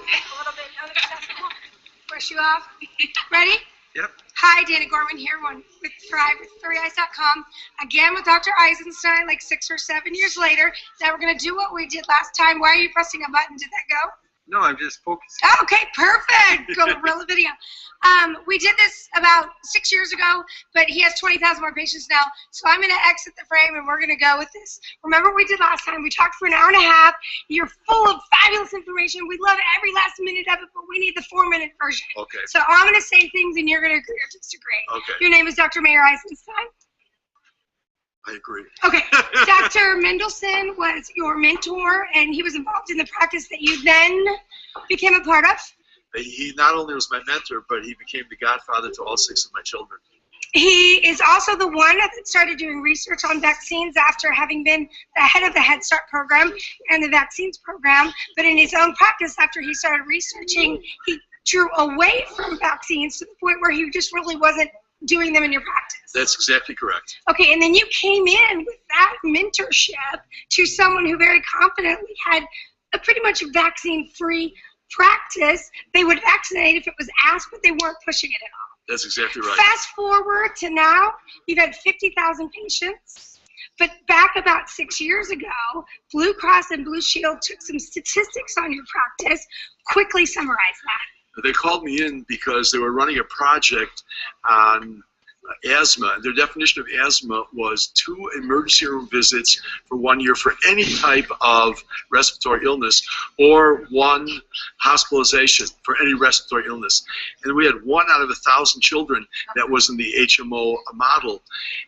A little bit inaccessible. Brush you off. Ready? Yep. Hi, Dana Gorman here with Thrive with FurryEyes.com. Again with Dr. Eisenstein, like 6 or 7 years later. Now we're going to do what we did last time. Why are you pressing a button? Did that go? No, I'm just focusing. Oh, okay, perfect. Go reel the video. We did this about 6 years ago, but he has 20,000 more patients now. So I'm going to exit the frame and we're going to go with this. Remember what we did last time? We talked for an hour and a half. You're full of fabulous information. We love every last minute of it, but we need the 4-minute version. Okay. So I'm going to say things and you're going to agree or disagree. Okay. Your name is Dr. Mayor Eisenstein. I agree. Okay. Dr. Mendelsohn was your mentor, and he was involved in the practice that you then became a part of. He not only was my mentor, but he became the godfather to all 6 of my children. He is also the one that started doing research on vaccines after having been the head of the Head Start program and the vaccines program. But in his own practice, after he started researching, he drew away from vaccines to the point where he just really wasn't doing them in your practice. That's exactly correct. Okay, and then you came in with that mentorship to someone who very confidently had a pretty much vaccine-free practice. They would vaccinate if it was asked, but they weren't pushing it at all. That's exactly right. Fast forward to now, you've had 50,000 patients. But back about 6 years ago, Blue Cross and Blue Shield took some statistics on your practice. Quickly summarize that. They called me in because they were running a project on asthma. Their definition of asthma was 2 emergency room visits for 1 year for any type of respiratory illness, or 1 hospitalization for any respiratory illness. And we had 1 out of 1,000 children that was in the HMO model.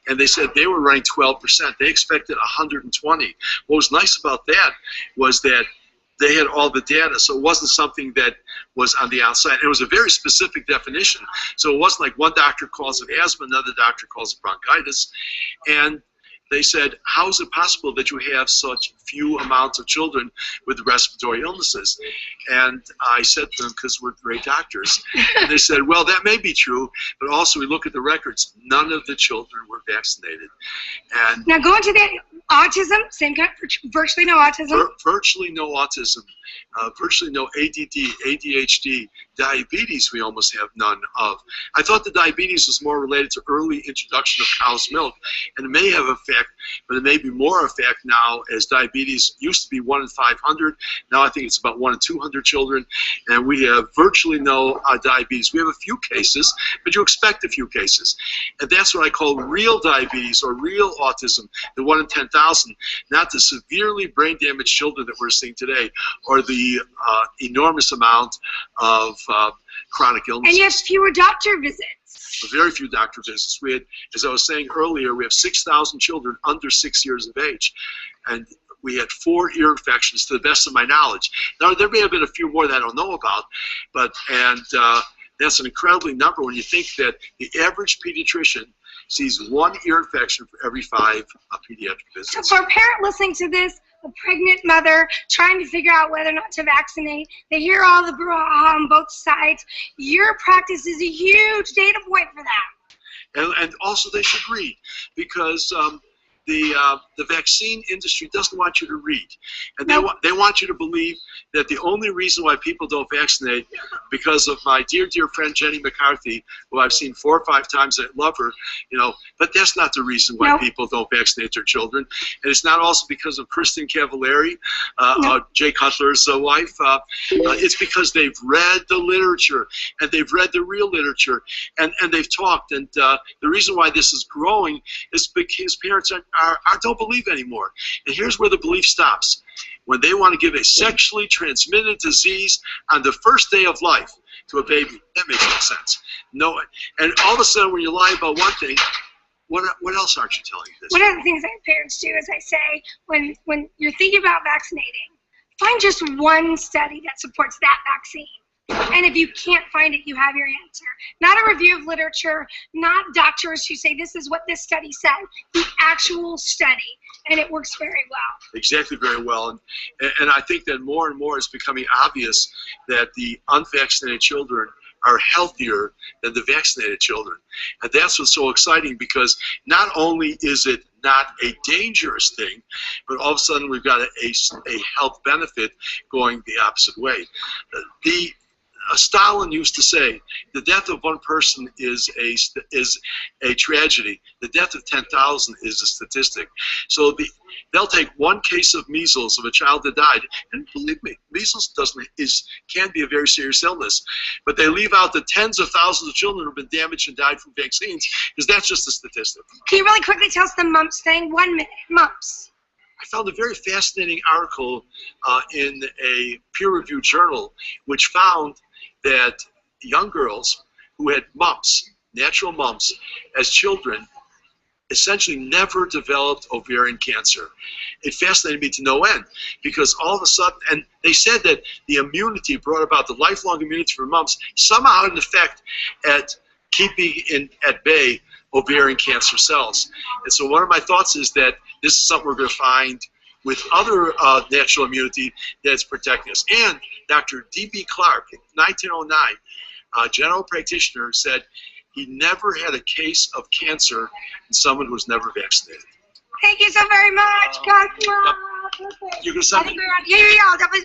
And they said they were running 12%. They expected 120. What was nice about that was that they had all the data, so it wasn't something that was on the outside. It was a very specific definition, so it wasn't like one doctor calls it asthma, another doctor calls it bronchitis. And they said, how is it possible that you have such few amounts of children with respiratory illnesses? And I said to them, because we're great doctors. And they said, well, that may be true, but also we look at the records. None of the children were vaccinated. And now go into the autism, same kind, virtually no autism. Virtually no autism, virtually no ADD, ADHD, diabetes we almost have none of. I thought the diabetes was more related to early introduction of cow's milk, and it may have effect, but it may be more effect now, as diabetes used to be 1 in 500. Now I think it's about 1 in 200 children, and we have virtually no diabetes. We have a few cases, but you expect a few cases. And that's what I call real diabetes or real autism, the 1 in 10,000, not the severely brain damaged children that we're seeing today, or the enormous amount of chronic illness. And you have fewer doctor visits. Very few doctor visits. We had, as I was saying earlier, we have 6,000 children under 6 years of age, and we had 4 ear infections to the best of my knowledge. Now there may have been a few more that I don't know about, but that's an incredibly number when you think that the average pediatrician sees 1 ear infection for every 5 pediatric visits. So for a parent listening to this, a pregnant mother trying to figure out whether or not to vaccinate, they hear all the brouhaha on both sides. Your practice is a huge data point for that. And also they should read, because the vaccine industry doesn't want you to read, and they want you to believe that the only reason why people don't vaccinate, because of my dear friend Jenny McCarthy, who I've seen 4 or 5 times. I love her, but that's not the reason why people don't vaccinate their children. And it's not also because of Kristen Cavallari, Jay Cutler's wife. It's because they've read the literature, and they've read the real literature, and they've talked. And the reason why this is growing is because parents don't believe anymore. And here's where the belief stops. When they want to give a sexually transmitted disease on the first day of life to a baby, that makes no sense. No, and all of a sudden when you lie about one thing, what else aren't you telling this? One of the things that parents do is I say, when you're thinking about vaccinating, find just one study that supports that vaccine. And if you can't find it, you have your answer. Not a review of literature, not doctors who say this is what this study said, the actual study, and it works very well. Exactly, very well. And I think that more and more it's becoming obvious that the unvaccinated children are healthier than the vaccinated children. And that's what's so exciting, because not only is it not a dangerous thing, but all of a sudden we've got a health benefit going the opposite way. Stalin used to say, the death of one person is a tragedy. The death of 10,000 is a statistic. So they'll take one case of measles of a child that died, and believe me, measles can be a very serious illness. But they leave out the tens of thousands of children who have been damaged and died from vaccines, because that's just a statistic. Can you really quickly tell us the mumps thing? 1 minute, mumps. I found a very fascinating article in a peer-reviewed journal, which found that young girls who had mumps, natural mumps, as children, essentially never developed ovarian cancer. It fascinated me to no end, because all of a sudden, and they said that the immunity brought about, the lifelong immunity for mumps, somehow had an effect at keeping at bay ovarian cancer cells. And so one of my thoughts is that this is something we're going to find with other natural immunity that's protecting us. And Dr. D.B. Clark, in 1909, a general practitioner, said he never had a case of cancer in someone who was never vaccinated. Thank you so very much. God bless. You're going to send me? Yeah. That was